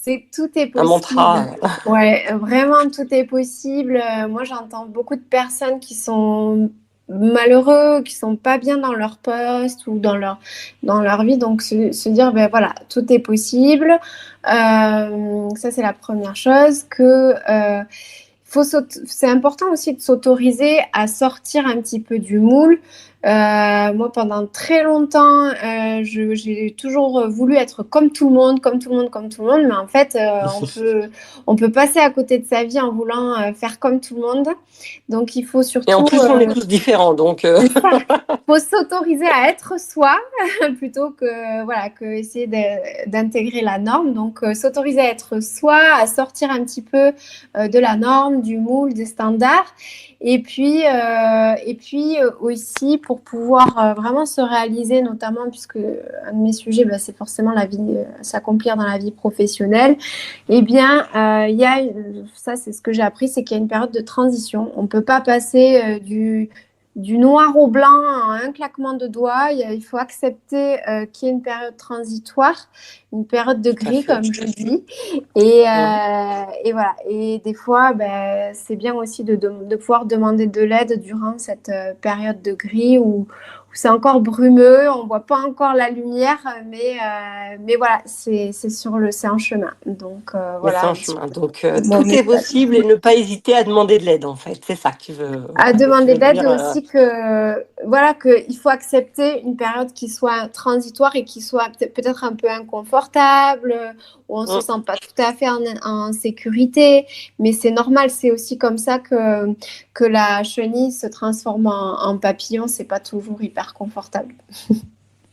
C'est tout est Un possible. mantra. Ouais, vraiment tout est possible. Moi, j'entends beaucoup de personnes qui sont malheureux, qui sont pas bien dans leur poste ou dans leur vie. Donc se dire, ben voilà, tout est possible. Ça, c'est la première chose. C'est important aussi de s'autoriser à sortir un petit peu du moule. Moi, pendant très longtemps, j'ai toujours voulu être comme tout le monde, comme tout le monde, comme tout le monde. Mais en fait, on peut passer à côté de sa vie en voulant faire comme tout le monde. Donc, il faut Et en surtout, plus, on est tous différents, donc c'est ça, faut s'autoriser à être soi plutôt que voilà que essayer d'intégrer la norme. Donc, s'autoriser à être soi, à sortir un petit peu de la norme, du moule, des standards. Et puis aussi pour pouvoir vraiment se réaliser, notamment puisque un de mes sujets, bah, c'est forcément la vie, s'accomplir dans la vie professionnelle. Eh bien, ça c'est ce que j'ai appris, c'est qu'il y a une période de transition. On ne peut pas passer du noir au blanc en un claquement de doigts. Il faut accepter qu'il y ait une période transitoire, une période de tout à gris, fait. comme je dis. Et, Mhm. voilà. Et des fois, ben, c'est bien aussi de pouvoir demander de l'aide durant cette période de gris où c'est encore brumeux, on voit pas encore la lumière, mais voilà, c'est en chemin. Donc Mais c'est voilà un un petit chemin. peu Donc, mon tout est message. possible et ne pas hésiter à demander de l'aide, en fait. C'est ça À que tu demander veux de l'aide dire. et aussi que voilà qu'il faut accepter une période qui soit transitoire et qui soit peut-être un peu inconfortable, où on se Mm. sent pas tout à fait en sécurité, mais c'est normal, c'est aussi comme ça que la chenille se transforme en papillon, c'est pas toujours hyper confortable.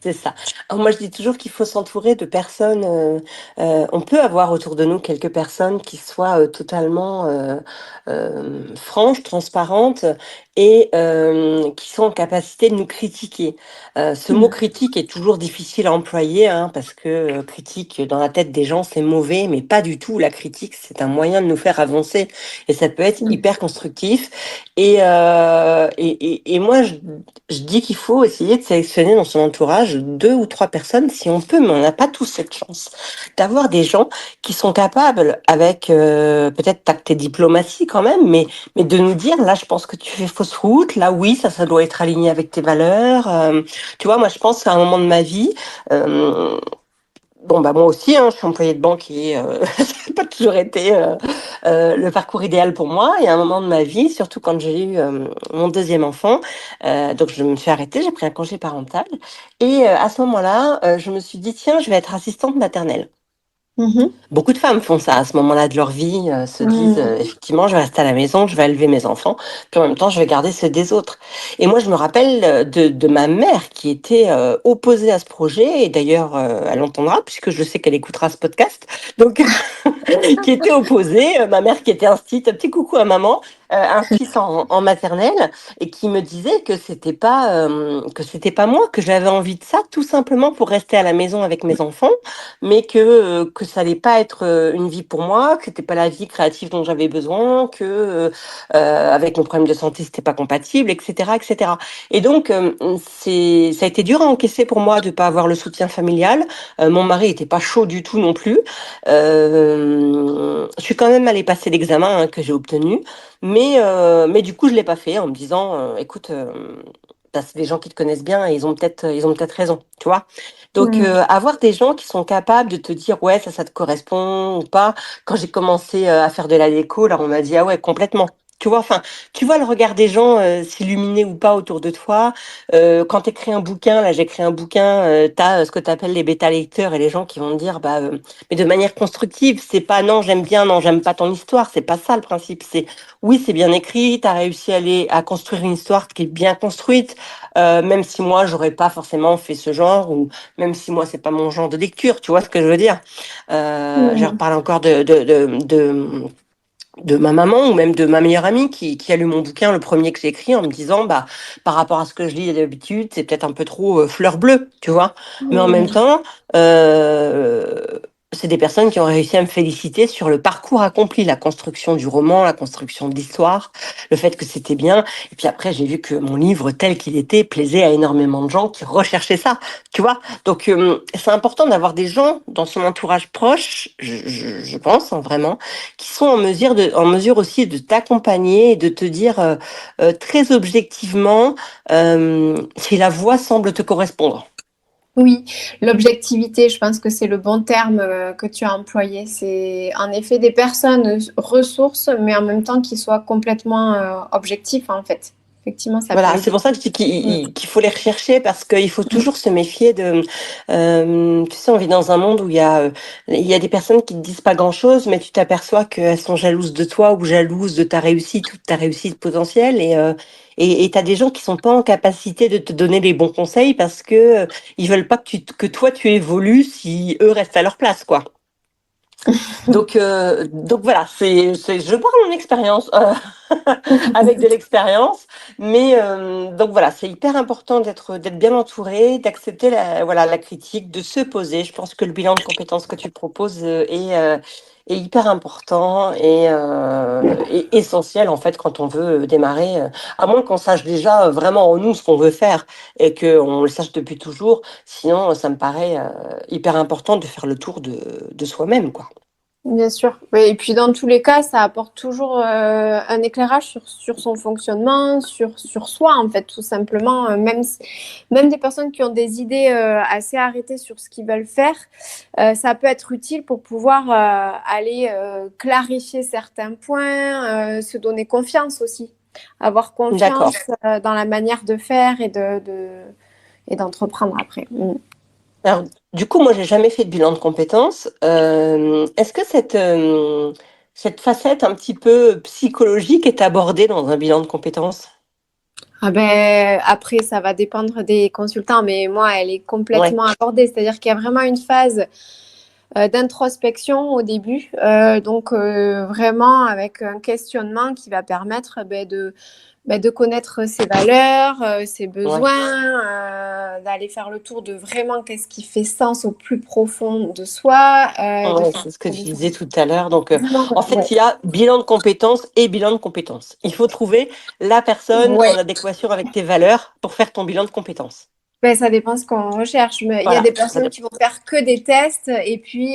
C'est ça. Alors moi, je dis toujours qu'il faut s'entourer de personnes. On peut avoir autour de nous quelques personnes qui soient totalement franches, transparentes et qui sont en capacité de nous critiquer. Ce mot Mm. critique est toujours difficile à employer, hein, parce que critique dans la tête des gens, c'est mauvais, mais pas du tout. La critique, c'est un moyen de nous faire avancer et ça peut être Mm. hyper constructif. Et moi, je dis qu'il faut essayer de sélectionner dans son entourage deux ou trois personnes, si on peut, mais on n'a pas tous cette chance, d'avoir des gens qui sont capables, avec peut-être tact et diplomatie quand même, mais de nous dire, là, je pense que tu fais fausse route, là, oui, ça doit être aligné avec tes valeurs. Tu vois, moi, je pense qu'à un moment de ma vie, euh, bon, bah moi aussi, hein, je suis employée de banque et ça n'a pas toujours été le parcours idéal pour moi. Et à un moment de ma vie, surtout quand j'ai eu mon deuxième enfant, donc je me suis arrêtée, j'ai pris un congé parental. Et à ce moment-là, je me suis dit, tiens, je vais être assistante maternelle. Mhm. Beaucoup de femmes font ça à ce moment-là de leur vie, se disent Mm. effectivement, je vais rester à la maison, je vais élever mes enfants, puis en même temps, je vais garder ceux des autres. Et moi, je me rappelle de ma mère qui était opposée à ce projet, et d'ailleurs, elle entendra, puisque je sais qu'elle écoutera ce podcast, donc qui était opposée, ma mère qui était instite, un petit coucou à maman, instite en maternelle, et qui me disait que c'était pas moi, que j'avais envie de ça, tout simplement pour rester à la maison avec mes enfants, mais que ça allait pas être une vie pour moi, que c'était pas la vie créative dont j'avais besoin, que avec mon problème de santé c'était pas compatible, etc., etc. Et donc ça a été dur à encaisser pour moi de pas avoir le soutien familial. Mon mari était pas chaud du tout non plus. Je suis quand même allée passer l'examen que j'ai obtenu, mais du coup je l'ai pas fait en me disant, écoute. C'est des gens qui te connaissent bien et ils ont peut-être raison, tu vois. Donc, Mm. avoir des gens qui sont capables de te dire, ouais, ça te correspond ou pas. Quand j'ai commencé à faire de la déco, là, on m'a dit, ah ouais, complètement. Tu tu vois. Enfin, tu vois le regard des gens s'illuminer ou pas autour de toi. Quand tu écris un bouquin, là j'écris un bouquin, tu as ce que tu appelles les bêta-lecteurs et les gens qui vont te dire, mais de manière constructive, c'est pas non, j'aime bien, non, j'aime pas ton histoire, c'est pas ça le principe. C'est oui, c'est bien écrit, tu as réussi à construire une histoire qui est bien construite, même si moi j'aurais pas forcément fait ce genre, ou même si moi c'est pas mon genre de lecture, tu vois ce que je veux dire. Je Mm. reparle encore de ma maman ou même de ma meilleure amie qui a lu mon bouquin, le premier que j'ai écrit, en me disant, par rapport à ce que je lis d'habitude, c'est peut-être un peu trop fleur bleue, tu vois. Mais en même Mm. temps, euh, c'est des personnes qui ont réussi à me féliciter sur le parcours accompli, la construction du roman, la construction de l'histoire, le fait que c'était bien. Et puis après, j'ai vu que mon livre, tel qu'il était, plaisait à énormément de gens qui recherchaient ça, tu vois. Donc, c'est important d'avoir des gens dans son entourage proche, je pense, hein, vraiment, qui sont en mesure aussi de t'accompagner et de te dire très objectivement si la voie semble te correspondre. Oui, l'objectivité, je pense que c'est le bon terme que tu as employé. C'est en effet des personnes ressources, mais en même temps qui soient complètement objectifs, en fait. Effectivement, ça peut Voilà, c'est aider. pour ça que je dis Mm. qu'il faut les rechercher parce qu'il faut toujours se méfier de. Tu sais, on vit dans un monde où il y a des personnes qui ne disent pas grand-chose, mais tu t'aperçois qu'elles sont jalouses de toi ou jalouses de ta réussite ou de ta réussite potentielle. Et t'as des gens qui sont pas en capacité de te donner les bons conseils parce que ils veulent pas que toi tu évolues si eux restent à leur place, quoi. Donc voilà, je parle en expérience, avec de l'expérience, mais donc voilà, c'est hyper important d'être bien entouré, d'accepter la critique, de se poser. Je pense que le bilan de compétences que tu proposes est hyper important et essentiel en fait quand on veut démarrer, à moins qu'on sache déjà vraiment en nous ce qu'on veut faire et qu'on le sache depuis toujours. Sinon, ça me paraît hyper important de faire le tour de soi-même, quoi. Bien sûr. Oui, et puis dans tous les cas, ça apporte toujours un éclairage sur son fonctionnement, sur soi, en fait, tout simplement. Même des personnes qui ont des idées assez arrêtées sur ce qu'ils veulent faire, ça peut être utile pour pouvoir aller clarifier certains points, se donner confiance aussi. Avoir confiance D'accord. dans la manière de faire et d'entreprendre après. Mm. Alors, du coup, moi, j'ai jamais fait de bilan de compétences. Est-ce que cette facette un petit peu psychologique est abordée dans un bilan de compétences? Ah ben, après, ça va dépendre des consultants, mais moi, elle est Ouais, complètement abordée. C'est-à-dire qu'il y a vraiment une phase d'introspection au début, donc vraiment avec un questionnement qui va permettre de connaître ses valeurs, ses ouais, besoins, d'aller faire le tour de vraiment qu'est-ce qui fait sens au plus profond de soi, de ouais, faire c'est ce que de tu faire disais tout à l'heure. Donc, vraiment, en ouais. fait, il y a bilan de compétences et bilan de compétences. Il faut trouver la personne en Ouais. adéquation avec tes valeurs pour faire ton bilan de compétences. Ben, ça dépend ce qu'on recherche. Mais il y a Voilà. des personnes qui vont faire que des tests et puis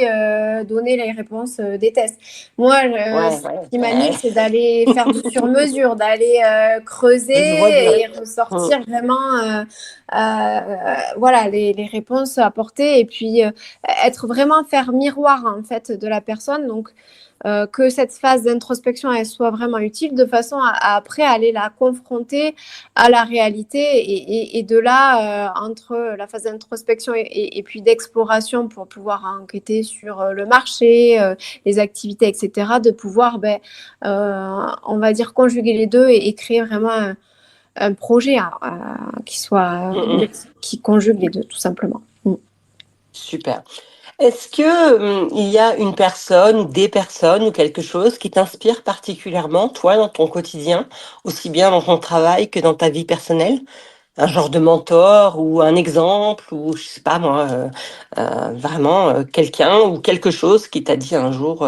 donner les réponses des tests. Moi, Ouais, ce ouais, qui m'anime, ouais. c'est d'aller faire du sur-mesure, d'aller creuser Je vois bien. et Hum. ressortir vraiment voilà, les réponses apportées et puis être vraiment faire miroir en fait de la personne. Donc, que cette phase d'introspection elle soit vraiment utile de façon à après aller la confronter à la réalité et de là, entre la phase d'introspection et puis d'exploration pour pouvoir enquêter sur le marché, les activités, etc., de pouvoir, on va dire, conjuguer les deux et créer vraiment un projet qui soit, Hum, hum. qui conjugue les deux, tout simplement. Mm. Super. Est-ce que il y a une personne ou des personnes ou quelque chose qui t'inspire particulièrement, toi, dans ton quotidien, aussi bien dans ton travail que dans ta vie personnelle? Un genre de mentor ou un exemple ou je sais pas moi, vraiment quelqu'un ou quelque chose qui t'a dit un jour,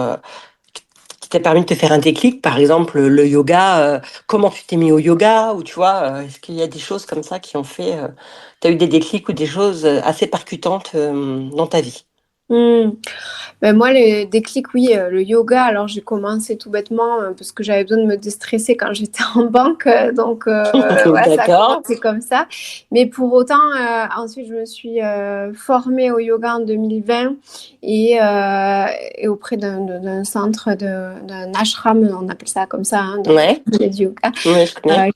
qui t'a permis de te faire un déclic, par exemple le yoga, comment tu t'es mis au yoga ou tu vois, est-ce qu'il y a des choses comme ça qui ont fait, tu as eu des déclics ou des choses assez percutantes dans ta vie? Hmm. Ben moi, le déclic, oui, le yoga. Alors, j'ai commencé tout bêtement parce que j'avais besoin de me déstresser quand j'étais en banque. Donc, voilà, ça a D'accord. commencé comme ça. Mais pour autant, ensuite, je me suis formée au yoga en 2020 et auprès d'un centre, d'un ashram, on appelle ça comme ça, hein, Ouais, du yoga, ouais, je connais.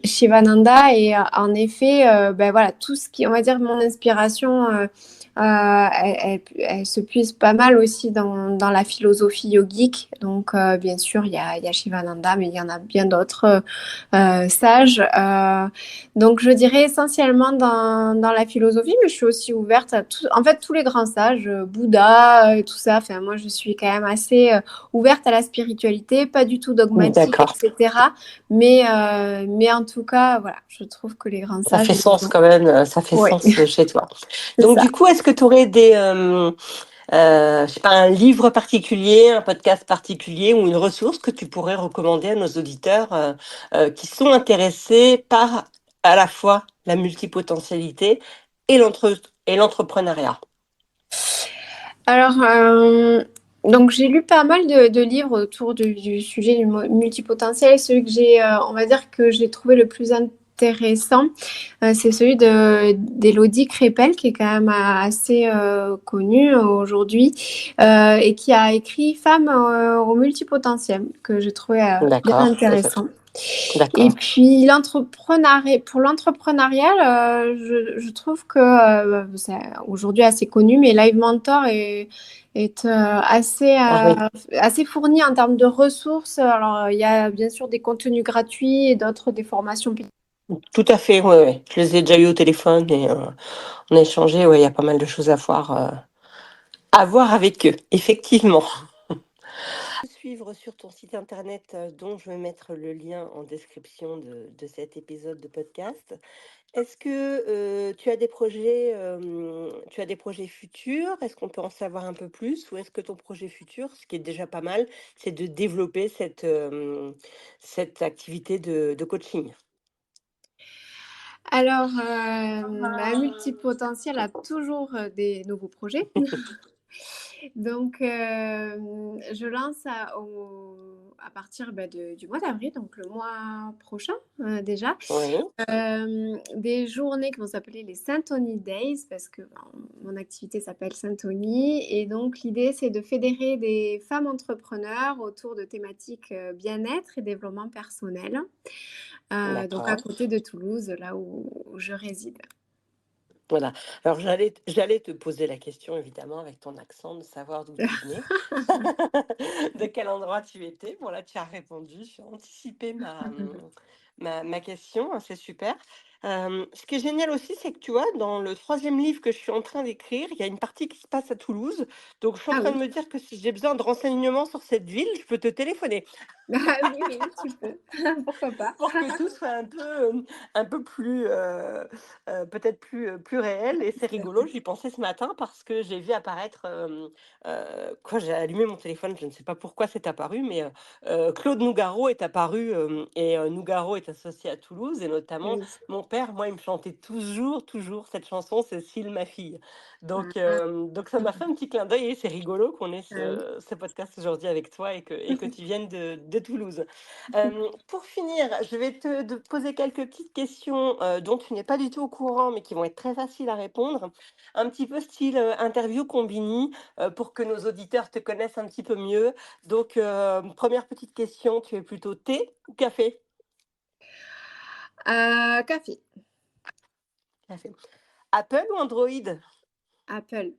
Shivananda. Et en effet, ben voilà, tout ce qui, on va dire, mon inspiration. Elle se puise pas mal aussi dans la philosophie yogique. Donc, bien sûr, il y a Shivananda, mais il y en a bien d'autres sages. Donc, je dirais essentiellement dans la philosophie, mais je suis aussi ouverte à tout, en fait, tous les grands sages, Bouddha, tout ça. Enfin, moi, je suis quand même assez ouverte à la spiritualité, pas du tout dogmatique, D'accord. etc. Mais en tout cas, voilà, je trouve que les grands Ça sages, fait sens quand même, ça fait oui, sens chez toi. c'est Donc ça. du coup, est-ce que tu aurais je sais pas, un livre particulier, un podcast particulier ou une ressource que tu pourrais recommander à nos auditeurs qui sont intéressés par à la fois la multipotentialité et et l'entrepreneuriat? Alors, donc j'ai lu pas mal de livres autour du sujet du multipotentiel. Celui que on va dire que j'ai trouvé le plus intéressant, c'est celui d'Élodie Crépel, qui est quand même assez connue aujourd'hui, et qui a écrit Femmes au multipotentiel, que j'ai trouvé bien D'accord, intéressant. Et d'accord. puis pour l'entrepreneuriat, je trouve que c'est aujourd'hui assez connu, mais Live Mentor est Ah oui, assez fourni en termes de ressources. Alors, il y a bien sûr des contenus gratuits et d'autres des formations payées. tout à fait, ouais, ouais. Je les ai déjà eu au téléphone et on a échangé, ouais, il y a pas mal de choses à voir avec eux, effectivement. Suivre sur ton site internet dont je vais mettre le lien en description de cet épisode de podcast. Est-ce que tu as des projets futurs? Est-ce qu'on peut en savoir un peu plus? Ou est-ce que ton projet futur, ce qui est déjà pas mal, c'est de développer cette activité de coaching? Alors, ma multipotentiel a toujours des nouveaux projets. Donc, je lance à partir du mois d'avril, donc le mois prochain déjà, Oui, des journées qui vont s'appeler les Syntony Days parce que mon activité s'appelle Syntony. Et donc, l'idée, c'est de fédérer des femmes entrepreneurs autour de thématiques bien-être et développement personnel. Donc, à d'accord. côté de Toulouse, là où je réside. Voilà. Alors, j'allais te poser la question, évidemment, avec ton accent, de savoir d'où tu venais, de quel endroit tu étais. Bon, là, tu as répondu, tu as anticipé ma question, hein, c'est super. Ce qui est génial aussi, c'est que tu vois, dans le troisième livre que je suis en train d'écrire, il y a une partie qui se passe à Toulouse. Donc, je suis en Ah train de oui. me dire que si j'ai besoin de renseignements sur cette ville, je peux te téléphoner. Ah oui, oui, tu peux. Pourquoi pas? Pour que tout soit un peu plus, peut-être plus réel et c'est rigolo, j'y pensais ce matin parce que j'ai vu apparaître, quand j'ai allumé mon téléphone, je ne sais pas pourquoi c'est apparu, mais Claude Nougaro est apparu, et Nougaro est associé à Toulouse et notamment Oui. mon père, moi, il me chantait toujours cette chanson, «Cécile, ma fille». Ah, Donc ça m'a fait un petit clin d'œil et c'est rigolo qu'on ait ah oui. ce podcast aujourd'hui avec toi et que tu viennes de Toulouse. Pour finir, je vais te poser quelques petites questions dont tu n'es pas du tout au courant, mais qui vont être très faciles à répondre. Un petit peu style interview combini pour que nos auditeurs te connaissent un petit peu mieux. Donc, première petite question, tu es plutôt thé ou café? Café. Café. Apple ou Android? Apple.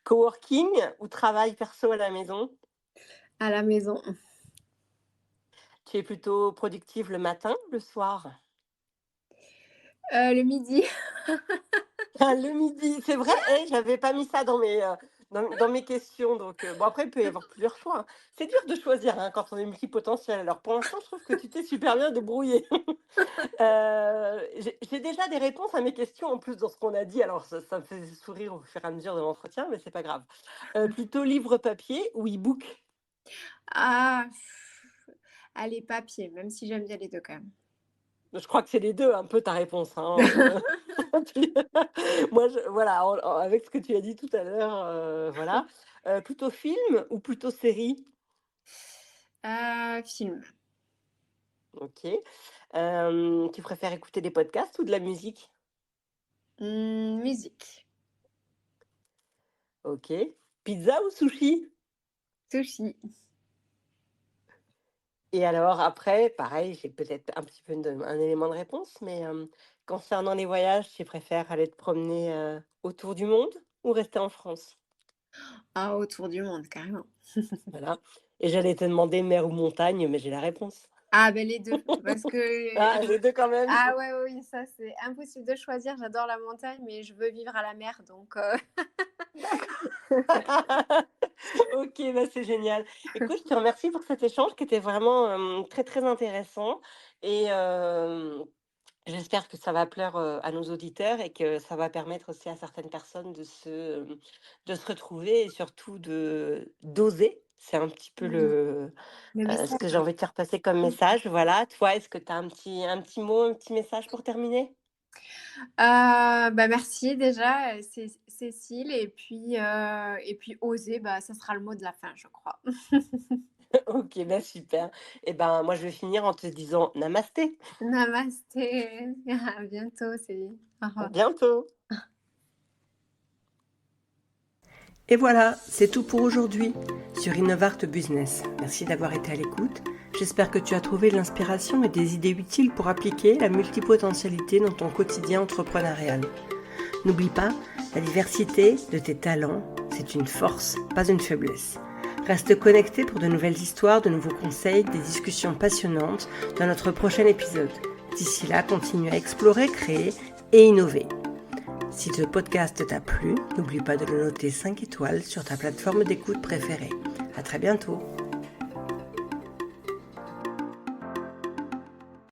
Coworking ou travail perso à la maison? À la maison. Tu es plutôt productive le matin ou le soir? Le midi. Ah, le midi, c'est vrai, eh, j'avais pas mis ça dans mes questions. Donc, bon, après, il peut y avoir plusieurs choix, hein. C'est dur de choisir hein, quand on est multipotentiel. Alors, pour l'instant, je trouve que tu t'es super bien débrouillé. J'ai déjà des réponses à mes questions en plus dans ce qu'on a dit. Alors, ça me fait sourire au fur et à mesure de l'entretien, mais c'est pas grave. Plutôt livre papier ou e-book? Ah, allez, papier, même si j'aime bien les deux quand même. Je crois que c'est les 2 un peu ta réponse, hein, puis moi voilà, avec ce que tu as dit tout à l'heure, voilà. Plutôt film ou plutôt série? Film. OK. Tu préfères écouter des podcasts ou de la musique? Musique. OK. Pizza ou sushi? Sushi. Et alors après, pareil, j'ai peut-être un petit peu un élément de réponse, mais concernant les voyages, tu préfères aller te promener, autour du monde ou rester en France? Ah, autour du monde, carrément. Voilà. Et j'allais te demander mer ou montagne, mais j'ai la réponse. Ah, ben les 2 parce que Ah, les 2 quand même? ah ouais, oui, ça, c'est impossible de choisir. J'adore la montagne, mais je veux vivre à la mer, donc OK, bah, c'est génial. Écoute, je te remercie pour cet échange qui était vraiment, très, très intéressant et j'espère que ça va plaire, à nos auditeurs et que ça va permettre aussi à certaines personnes de se retrouver et surtout d'oser. C'est un petit peu mmh, le ce message, que j'ai ouais. envie de faire passer comme message. Voilà, toi, est-ce que tu as un petit mot, un petit message pour terminer? Bah, merci déjà, Cécile et puis oser, bah, ça sera le mot de la fin, je crois. OK, bah, super et ben, moi, je vais finir en te disant namasté. Namasté, à bientôt, Céline. Au À revoir. bientôt. Et voilà, c'est tout pour aujourd'hui sur Innovart Business. Merci d'avoir été à l'écoute. J'espère que tu as trouvé de l'inspiration et des idées utiles pour appliquer la multipotentialité dans ton quotidien entrepreneurial. N'oublie pas, la diversité de tes talents, c'est une force, pas une faiblesse. Reste connecté pour de nouvelles histoires, de nouveaux conseils, des discussions passionnantes dans notre prochain épisode. D'ici là, continue à explorer, créer et innover. Si ce podcast t'a plu, n'oublie pas de le noter 5 étoiles sur ta plateforme d'écoute préférée. À très bientôt.